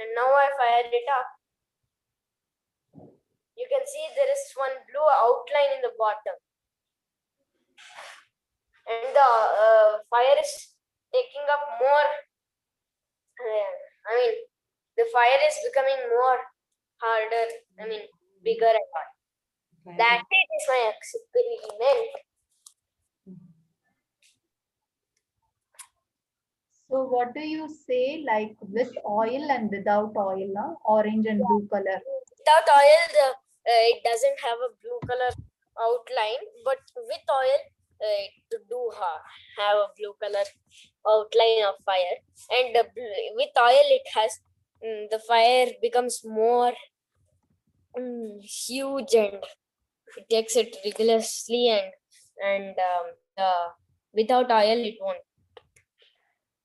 and now I fire it up. You can see there is one blue outline in the bottom, and the fire is taking up more. I mean, the fire is becoming more harder. I mean, bigger and all. That is my experiment. So what do you say, like with oil and without oil, na? Orange and blue color? Without oil, it doesn't have a blue color outline, but with oil, it do have a blue color outline of fire. And with oil, it has the fire becomes more huge, and it takes it rigorously, and without oil, it won't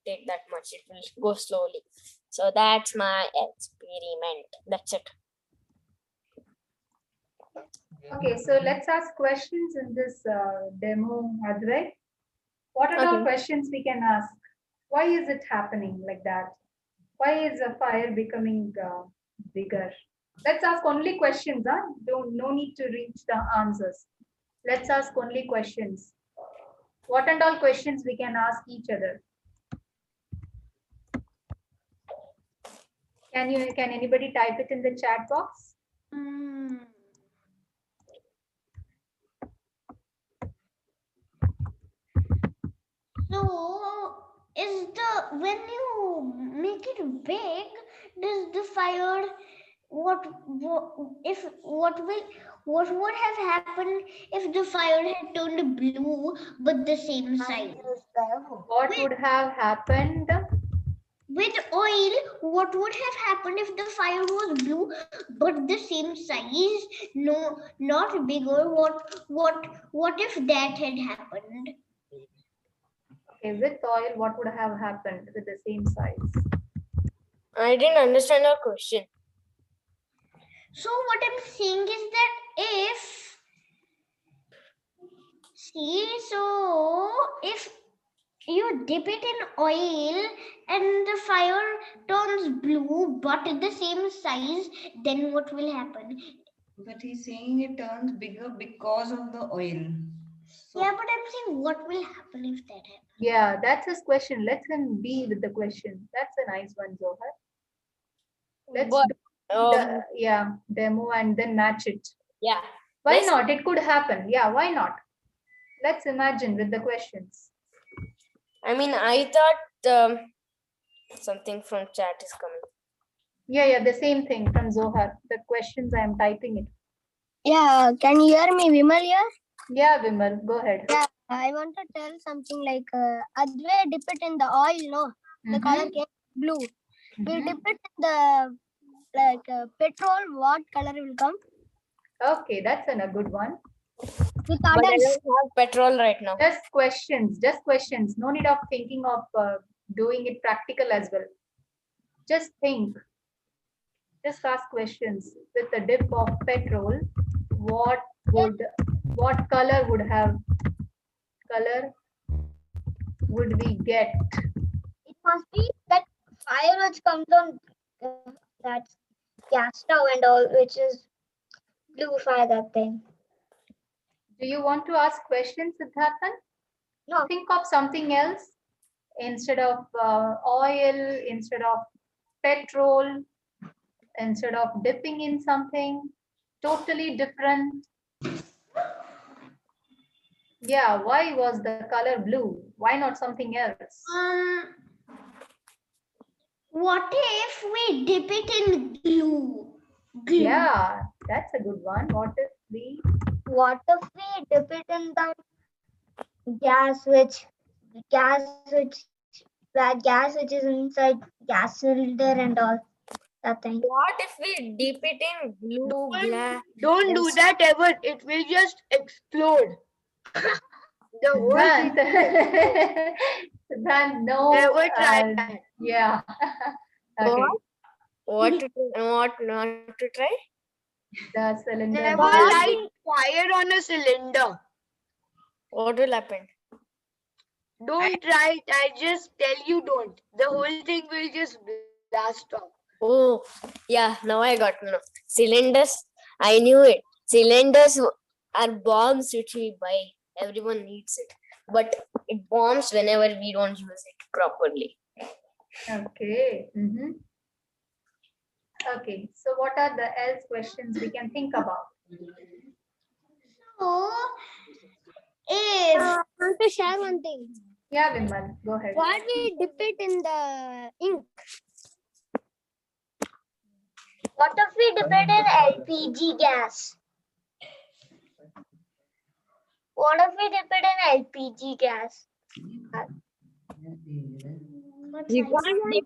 take that much. It will go slowly. So that's my experiment. That's it. Okay, so let's ask questions in this demo, Advait. What are all questions we can ask? Why is it happening like that? Why is a fire becoming bigger? Let's ask only questions, huh? No need to reach the answers. Let's ask only questions. What and all questions we can ask each other? Can anybody type it in the chat box? So, when you make it big, does the fire what would have happened if the fire had turned blue but the same size? What would have happened? With oil, what would have happened if the fire was blue but the same size? No, not bigger. What if that had happened? Okay, with oil, what would have happened with the same size? I didn't understand your question. So what I'm saying is that if you dip it in oil and the fire turns blue but the same size, then what will happen? But he's saying it turns bigger because of the oil. So, yeah, but I'm saying what will happen if that happens? Yeah, that's his question. Let him be with the question. That's a nice one, Zohar. Let's But, do the demo and then match it. Yeah. Why not? It could happen. Yeah, why not? Let's imagine with the questions. I mean, I thought something from chat is coming. Yeah, the same thing from Zohar. The questions, I am typing it. Yeah, can you hear me, Vimal here? Yeah, Vimal, go ahead. Yeah, I want to tell something like Advait dip it in the oil, no? The color came blue. We dip it in the petrol, what color will come? Okay, that's a good one. With But I don't have petrol right now. Just questions. No need of thinking of doing it practical as well. Just think. Just ask questions. With the dip of petrol, what color would we get? It must be that fire which comes on that gas stove and all, which is blue fire, that thing. Do you want to ask questions, Siddharthan? No. Think of something else instead of oil, instead of petrol, instead of dipping in something totally different. Yeah, why was the color blue? Why not something else? What if we dip it in glue? Yeah, that's a good one. What if we dip it in the gas which is inside gas cylinder and all that thing? What if we dip it in blue glass? Don't do that ever. It will just explode. The whole thing. Then no. Never try that. Yeah. Okay. What not to try? The cylinder. Never light fire on a cylinder. What will happen? Don't try it. I just tell you don't. The whole thing will just blast off. Oh, yeah. Now I got to know. Cylinders. I knew it. Cylinders are bombs which we buy. Everyone needs it, but it bombs whenever we don't use it properly. Okay. Okay. So what are the else questions we can think about? So, if I want to share one thing. Yeah, Vimal, go ahead. Why we dip it in the ink? what if we dip it in LPG gas? What if we dip it in LPG gas? You can't dip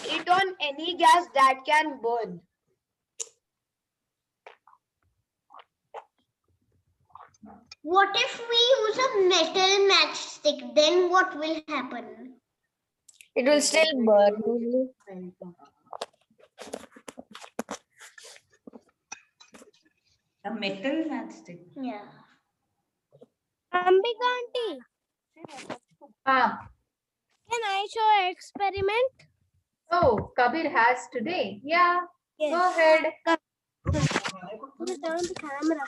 it on any gas that can burn. What if we use a metal matchstick? Then what will happen? It will still burn. A metal matchstick. Yeah. Ambika auntie, Ah, can I show an experiment? oh, Kabir has today. Yeah, Yes. go ahead. You turn the camera.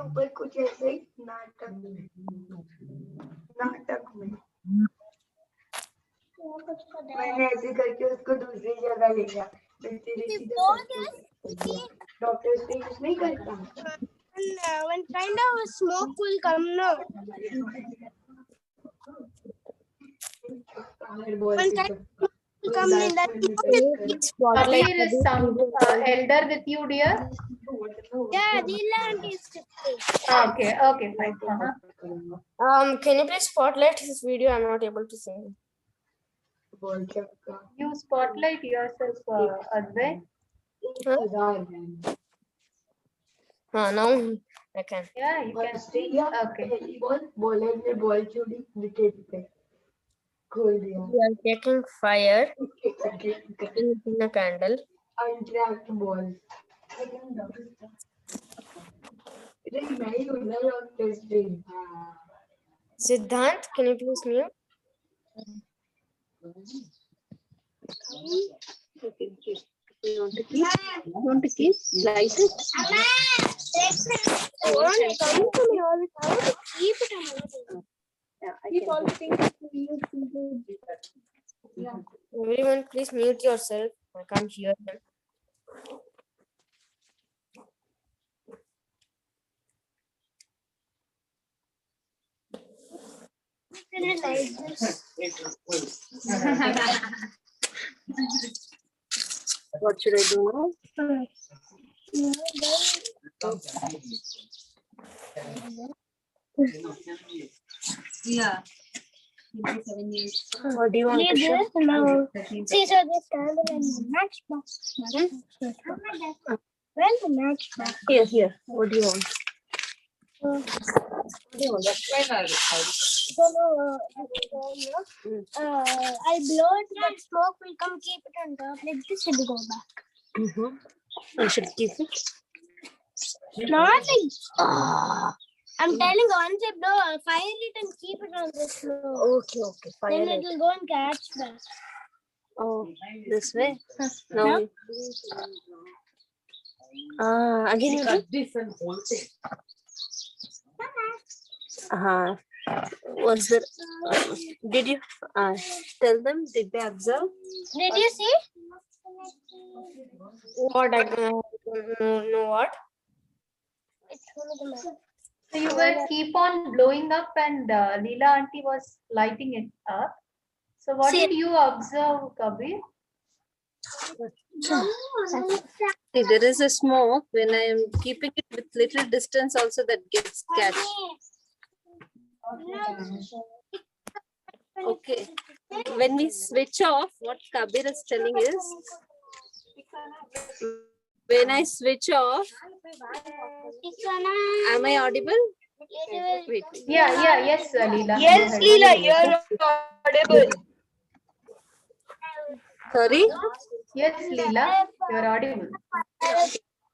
ऊपर कुछ ऐसे ही नाटक में मैंने ऐसे करके उसको दूसरी जगह ले गया डॉक्टर से यूज नहीं करता When kind of smoke will come, no? When kind of smoke will come in that. Kabir is some elder with you, dear? Yeah, Leela auntie is 50. Okay, okay, fine. Can you please spotlight his video? I'm not able to see him. You spotlight yourself, Advait. Now I can. Yeah, you can see. Okay. Bowler ने ball छोड़ी wicket पे खोल दिया We are taking fire in a candle. untracked ball मैं ही हूँ ना testing Siddhant, can you please mute? Want to kiss? Slice it? I want to come to me all the time. To keep it on. Keep all the things Everyone, please mute yourself. I can't hear them. What should I do now? Yeah. What do you want to show? No. See, so this candle and the matchbox. Where's the matchbox? Here. What do you want? So, I'll blow it and smoke will come, keep it on top. Like this will go back. I should keep it. Not like. I'm telling once I blow, fire it and keep it on the floor. Okay. Fire Then it. it will go and catch back. Oh, this way? No. Again you do? Was there? Did you tell them? Did they observe? Did you see? What? I don't know what? It's one of the match. So you will keep on blowing up and Leela auntie was lighting it up. So what did you observe, Kabir? See, there is a smoke. When I am keeping it with little distance also that gets catch. Okay. When we switch off, what Kabir is telling is, when I switch off, am I audible? Wait. Yeah, yes, Leela. Yes, Go ahead. Leela, you're audible. Sorry? Yes, Leela, you're audible.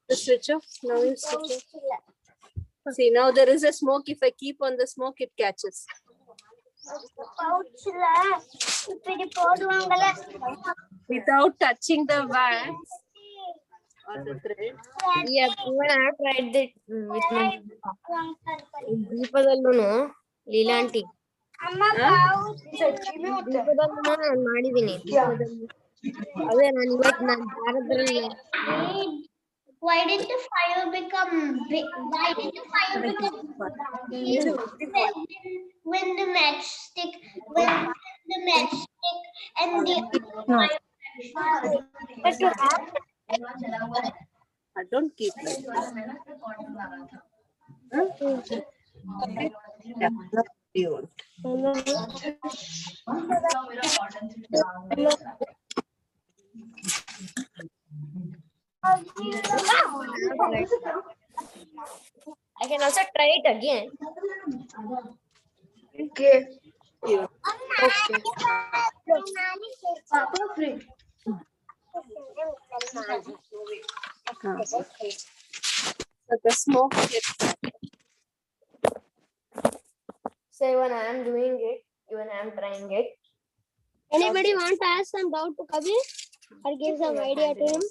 The switch off. Now you switch off. See, now there is a smoke. If I keep on the smoke, it catches. Without touching the wax or the thread. Yeah, even I have tried that with my ದೀಪದಲ್ಲೂ Leela aunty ದೀಪದಲ್ಲೂ ನಾನು ಮಾಡಿದ್ದೀನಿ ದೀಪದಲ್ಲಿ ಅದೇ ನಾನು ಇವತ್ತು ನಾನು ಭಾರತದಲ್ಲಿ Why did the fire become big? Why did the fire become big when the matchstick and the fire I don't keep like that. Yeah, not you want. I can also try it again. Okay. You. But the smoke gets So even I am doing it, even I am trying it. Anybody want to ask some doubt to Kabir or give some idea to him?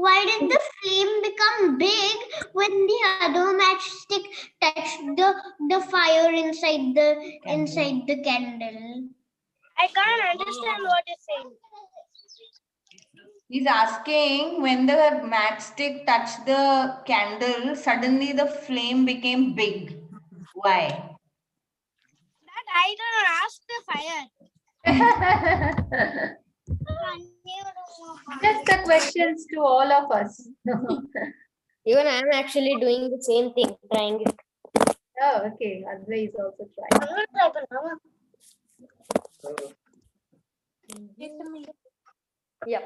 Why did the flame become big when the other matchstick touched the fire inside the candle? I can't understand what you're saying. He's asking, when the matchstick touched the candle, suddenly the flame became big. Why? That I don't ask the fire. Just the questions to all of us. Even I am actually doing the same thing, trying it. Oh, okay. Advay is also trying. Yeah.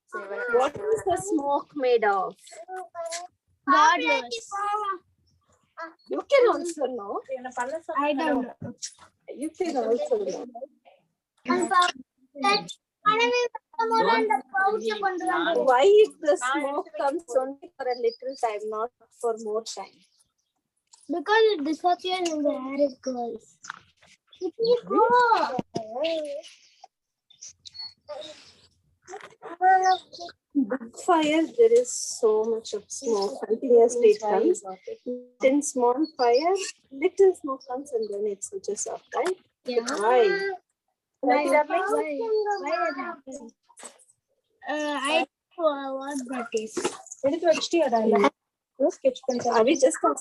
So even what is the smoke made of? God knows. You can also know. I don't know. You can also know. Why if the smoke comes only for a little time, not for more time? Because it disappears in the air, it goes. Big fire, there is so much of smoke. Continuously it comes. In small fire, little smoke comes and then it switches off, right? Yeah. Why? Why that happens? I don't know what that is. Are we just Are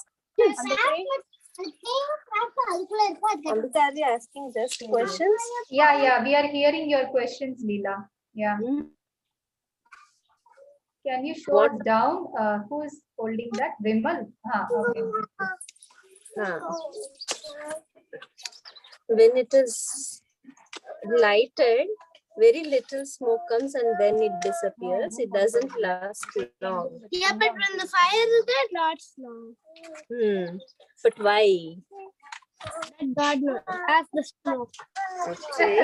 we asking just questions? Yeah, we are hearing your questions, Leela. Yeah. Can you show us down who is holding that? Vimal? Okay. When it is lighted, very little smoke comes and then it disappears. It doesn't last long. Yeah, but when the fire is there, it lasts long. But why? That God knows. Ask the smoke. Okay.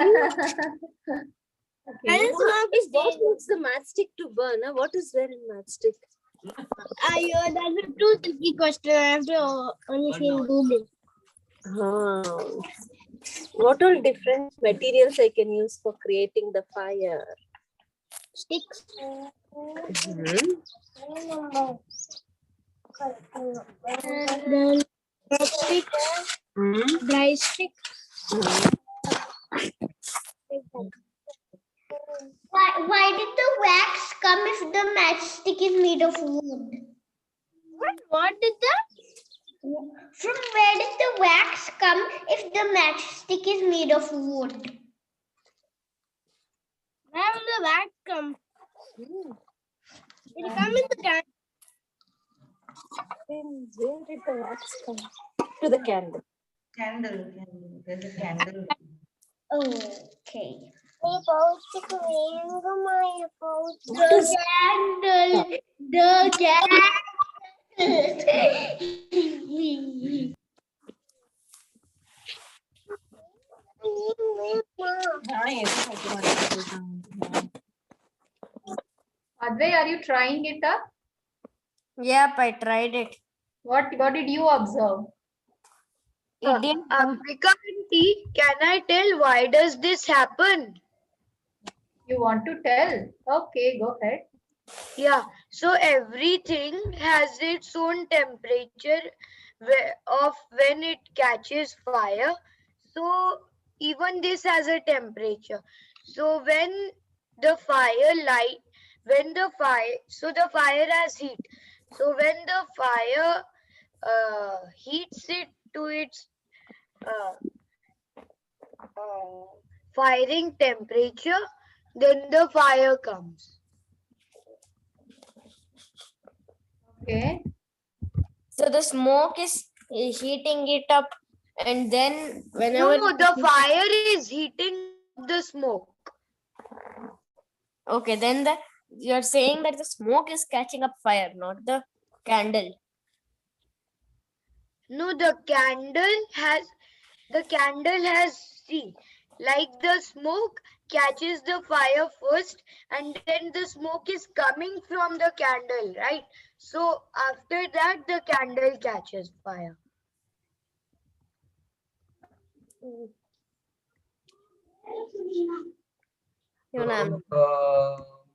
And the smoke is What makes the matchstick to burn? What is there in matchstick? that's a too tricky question. I have to only see in Google. What all different materials I can use for creating the fire? Sticks. Then stick, dry stick. Why did the wax come if the matchstick is made of wood? What did that? From where did the wax come if the matchstick is made of wood? Where will the wax come? It will come in the can. Where did the wax come? To the candle. Candle. There's a candle. Okay. The candle. Advay, are you trying it up? Yep, I tried it. What did you observe? It didn't come. Ambika aunty, can I tell why does this happen? You want to tell? Okay, go ahead. Yeah, so everything has its own temperature of when it catches fire. So even this has a temperature. So when the the fire has heat. So when the fire heats it to its uh, firing temperature, then the fire comes. Okay. So the smoke is heating it up, and then whenever No, the fire is heating up the smoke. okay, then you're saying that the smoke is catching up fire, not the candle. No, the candle has see, like the smoke catches the fire first, and then the smoke is coming from the candle, right? So after that, the candle catches fire. You know,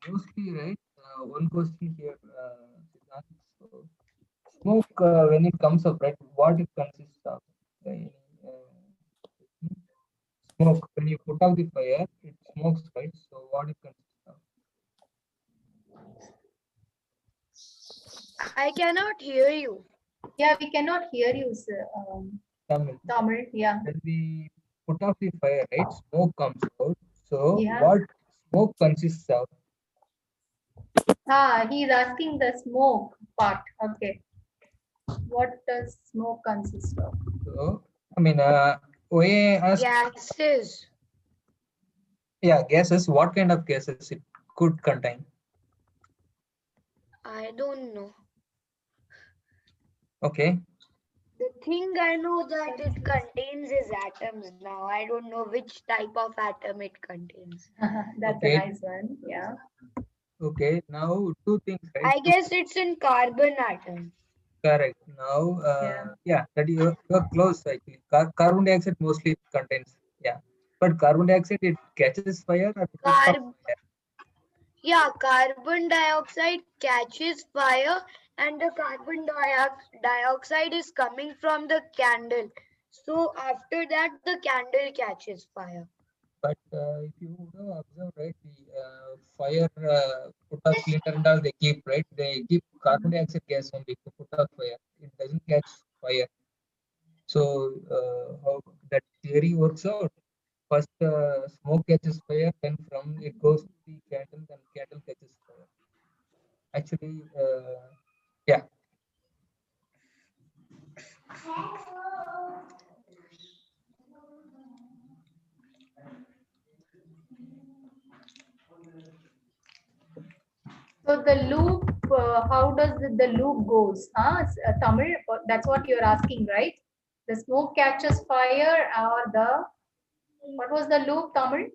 Mostly, right? One question here, Siddhant. So, smoke, when it comes up, right? What it consists of? Smoke. When you put out the fire, it smokes, right? So, what it consists of? I cannot hear you. Yeah, we cannot hear you, sir. Tamil. Tamil, yeah. When we put out the fire, right? Smoke comes out. So, Yeah. what smoke consists of? He's asking the smoke part. Okay. What does smoke consist of? So, I mean, OA asked, Gases. yeah, gases. What kind of gases it could contain? I don't know. Okay. The thing I know that it contains is atoms now. I don't know which type of atom it contains. That's Okay. a nice one. Yeah. Okay. Now, two things, right? I guess it's in carbon atom. Correct. Now, Yeah. yeah, that you're close actually. Carbon dioxide mostly contains, yeah. But carbon dioxide, it catches fire or it puts out fire. Yeah, carbon dioxide catches fire, and the carbon dioxide is coming from the candle. So after that, the candle catches fire. But if you would have observed, right, the fire put out cleaner and all they keep, right? They keep carbon dioxide gas only to put out fire. It doesn't catch fire. So how that theory works out? First, smoke catches fire, then from it goes to the candle, then candle catches fire. Actually, yeah. So the loop, how does the loop goes? Tamil, that's what you're asking, right? The smoke catches fire or what was the loop, Tamil?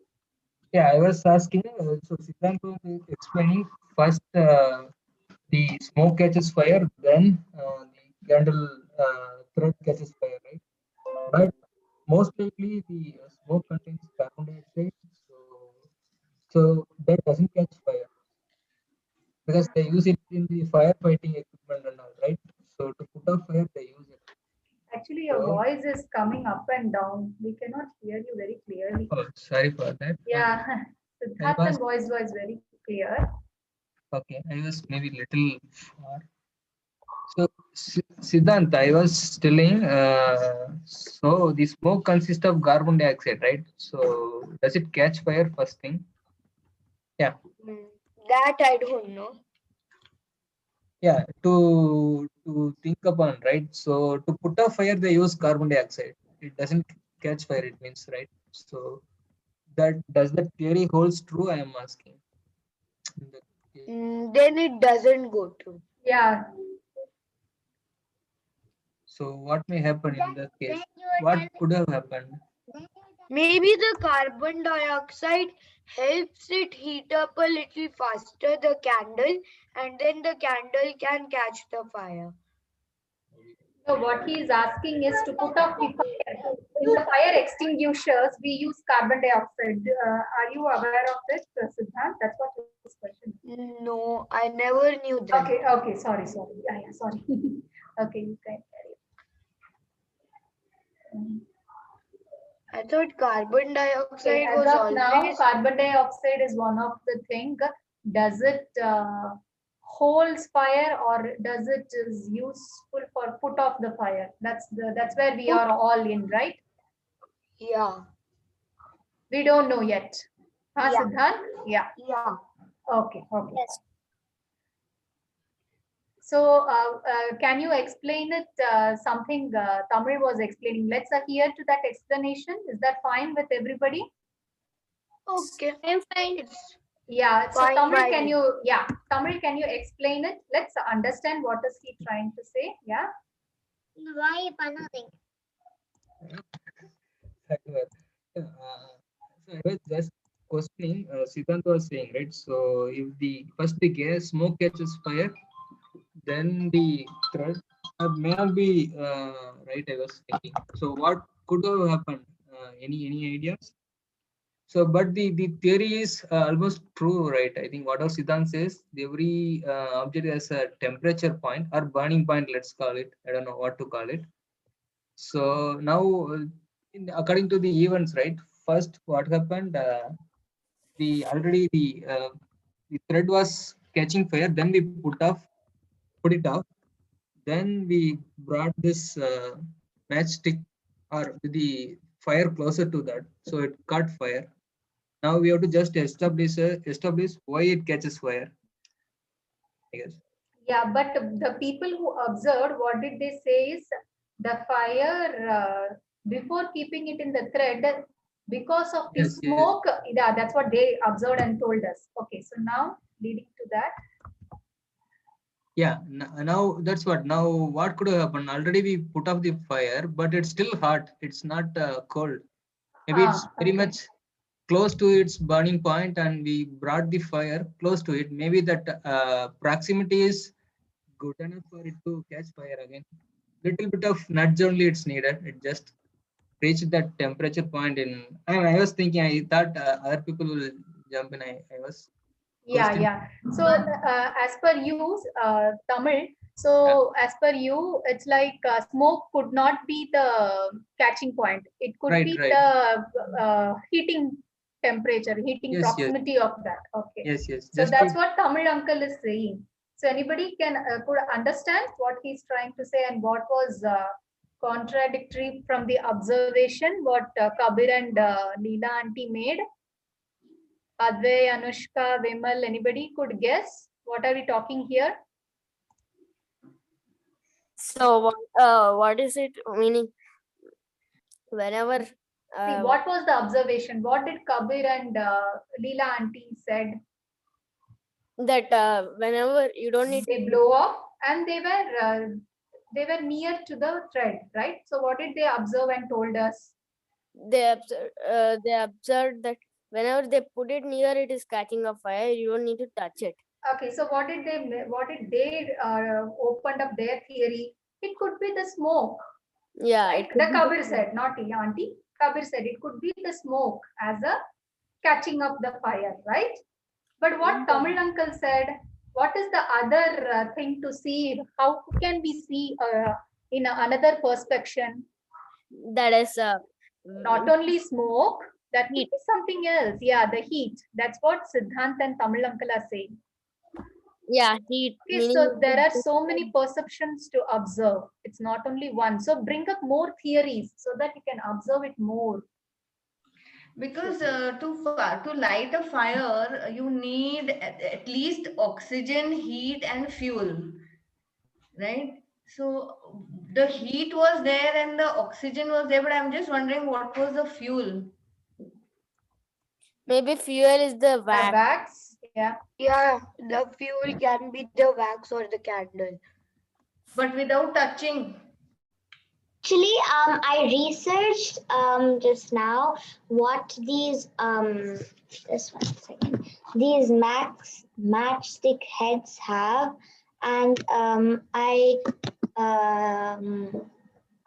Yeah, I was asking, so Siddhant was explaining first the smoke catches fire, then the candle thread catches fire, right? But most likely the smoke contains carbon dioxide, so that doesn't catch fire because they use it in the firefighting equipment and all, right? So to put out fire, they use it. Actually, your So- voice is coming up and down. We cannot hear you very clearly. Oh, sorry for that. Yeah, Siddharthan voice was very clear. Okay, I was maybe little far. So, Siddhant, I was telling, so the smoke consists of carbon dioxide, right? So, does it catch fire first thing? Yeah. That I don't know. Yeah, to think upon, right? So, to put out fire, they use carbon dioxide. It doesn't catch fire, it means, right? So, does that theory holds true? I am asking. Then it doesn't go to. Yeah. So, what may happen in that case? What could have happened? Maybe the carbon dioxide helps it heat up a little faster, the candle, and then the candle can catch the fire. So what he is asking is to put off the fire. In the fire extinguishers, we use carbon dioxide. Are you aware of it, Siddhant? That's what his question is. No, I never knew that. Okay, okay, sorry. Yeah, sorry. Okay, you can carry on. I thought carbon dioxide Okay, as was of now, always. carbon dioxide is one of the thing. Does it holds fire or does it is useful for put off the fire? That's where we are all in, right? Yeah. We don't know yet. Huh, Yeah. Siddhant? Yeah. Yeah. Okay. Yes. So, can you explain it? Something Tamil was explaining. Let's adhere to that explanation. Is that fine with everybody? Okay. I'm fine. It's Yeah. So, fine Tamil, by can me. you? Yeah, Tamil, can you explain it? Let's understand what is he trying to say. Yeah. Why nothing? So I was just questioning, Siddhant was saying, right? So if the first the gas smoke catches fire, then the thread may not be right. I was thinking. So what could have happened? Any ideas? So, but the theory is almost true, right? I think whatever Siddhant says, every object has a temperature point or burning point. Let's call it. I don't know what to call it. So now, according to the events, right? First, what happened? The thread was catching fire. Then we put it off. Then we brought this matchstick or the fire closer to that, so it caught fire. Now we have to just establish why it catches fire. I guess. Yeah, but the people who observed, what did they say is the fire before keeping it in the thread, because of the Yes, yes. smoke. Yeah, that's what they observed and told us. Okay, so now leading to that. Yeah. Now that's what. Now what could have happened? Already we put off the fire, but it's still hot. It's not cold. Maybe it's very Okay. much close to its burning point, and we brought the fire close to it. Maybe that proximity is good enough for it to catch fire again. Little bit of nudge only it's needed. It just reached that temperature point. I was thinking. I thought other people will jump in. I was. Yeah. So as per you, Tamil. So as per you, it's like smoke could not be the catching point. It could Right, be right. the heating temperature, heating Yes, yes. proximity of that. Okay. Yes, yes. So Just that's to, what Tamil uncle is saying. So anybody could understand what he's trying to say and what was contradictory from the observation what Kabir and Leela auntie made. Advay, Anushka, Vimal, anybody could guess what are we talking here? So what is it meaning? Whenever See, what was the observation? What did Kabir and Leela auntie said? that whenever you don't need They blow off and they were near to the thread, right? So what did they observe and told us? they observed that whenever they put it near it is catching a fire, you don't need to touch it. Okay, so what did they opened up their theory? It could be the smoke. Yeah, Right? it could The be Kabir said, not auntie. Kabir said it could be the smoke as a catching up the fire, right? But what Tamil uncle said, what is the other thing to see? How can we see in another perspective? that is Not only smoke, that could Heat. be something else. Yeah, the heat. That's what Siddhant and Tamil uncle are saying. yeah, heat. Okay, meaning so there are so many perceptions to observe. It's not only one. So bring up more theories so that you can observe it more. Because to light a fire, you need at least oxygen, heat, and fuel, right? So the heat was there and the oxygen was there, but I'm just wondering what was the fuel? maybe fuel is the wax. Wax, yeah. Yeah, the fuel can be the wax or the candle. But without touching. Actually, I researched just now what these just 1 second, these matchstick heads have, and I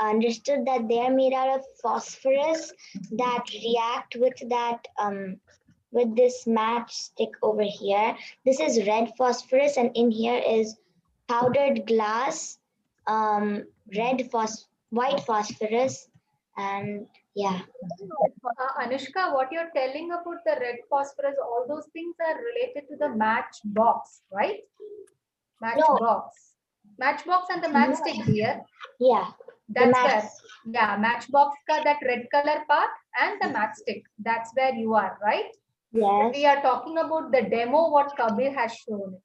understood that they are made out of phosphorus that react with that with this matchstick over here. This is red phosphorus, and in here is powdered glass, white phosphorus, and yeah. Anushka, what you're telling about the red phosphorus, all those things are related to the matchbox, right? Matchbox. Matchbox and the matchstick here. Yeah. That's where, yeah, matchbox ka that red color part and the matchstick. That's where you are, right? Yes. We are talking about the demo what Kabir has shown.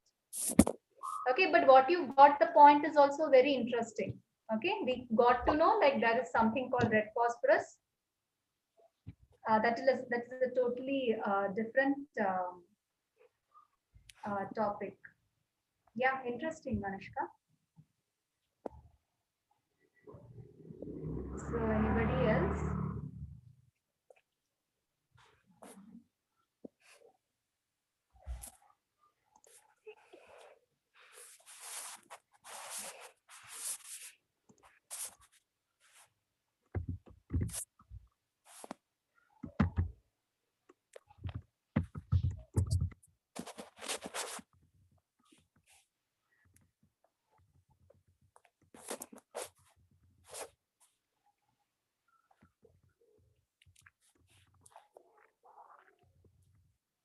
Okay, but what you got the point is also very interesting. Okay, we got to know like there is something called red phosphorus. That is a totally different topic. Yeah, interesting, Anushka. So anybody else?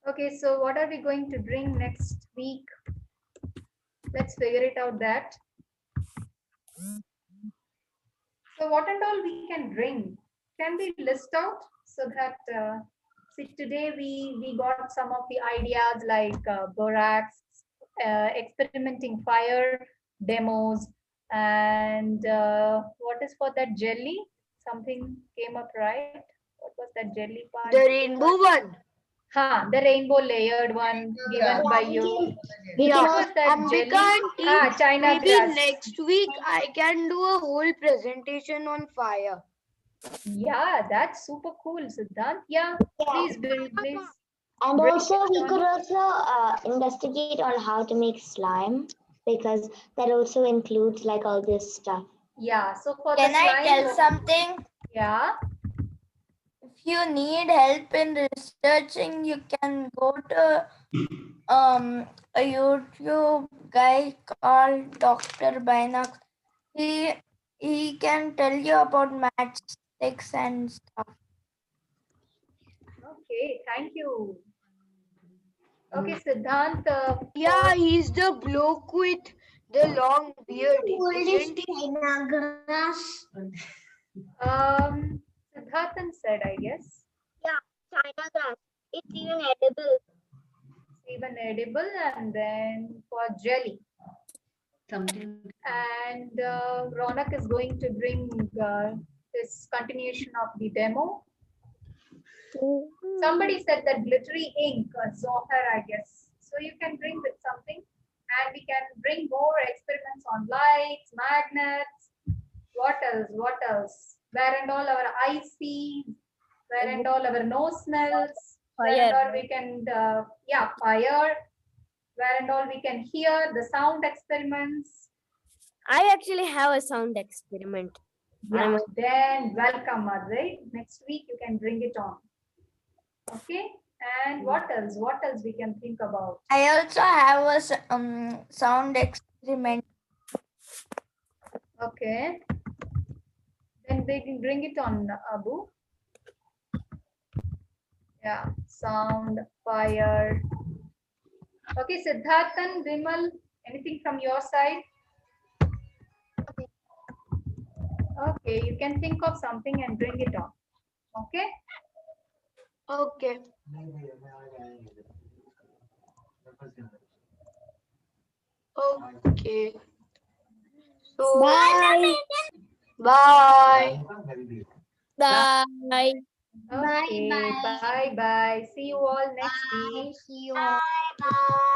Okay, so what are we going to bring next week? Let's figure it out that. So what and all we can bring? Can we list out so that, see today we got some of the ideas like borax, experimenting fire, demos, and what is for that jelly? Something came up, right? What was that jelly part? The rainbow one. The rainbow layered one given by you. Yeah. What was that Ambika jelly? aunty, China maybe grass. next week I can do a whole presentation on fire. Yeah, that's super cool, Siddhant. Yeah, please, please. And Bring also, it we on. could also investigate on how to make slime, because that also includes like all this stuff. Yeah, so for Can the I slime, tell something? yeah, If you need help in researching, you can go to a YouTube guy called Dr. Binox. He can tell you about matchsticks and stuff. okay, thank you. Okay, Siddhant. Yeah, he's the bloke with the long beard, isn't he? China grass. Siddharthan said, I guess, China grass. It's even edible. even edible, and then for jelly. Something. And Ronak is going to bring this continuation of the demo. Somebody said that glittery ink, Zohar, I guess. So you can bring with something, and we can bring more experiments on lights, magnets. What else? What else? Where and all our eyes see, where and all our nose smells, where and all we can, fire, where and all we can hear, the sound experiments. I actually have a sound experiment. Yeah, then welcome, right? Next week you can bring it on. Okay, and what else? What else we can think about? I also have a sound experiment. Okay, then we can bring it on, Abu. Yeah, sound, fire. Okay, Siddharthan, Vimal, anything from your side? Okay, you can think of something and bring it on. Okay. Okay. Okay. So Bye. bye. Bye. Okay, bye bye. See you all next week. See you all. Bye.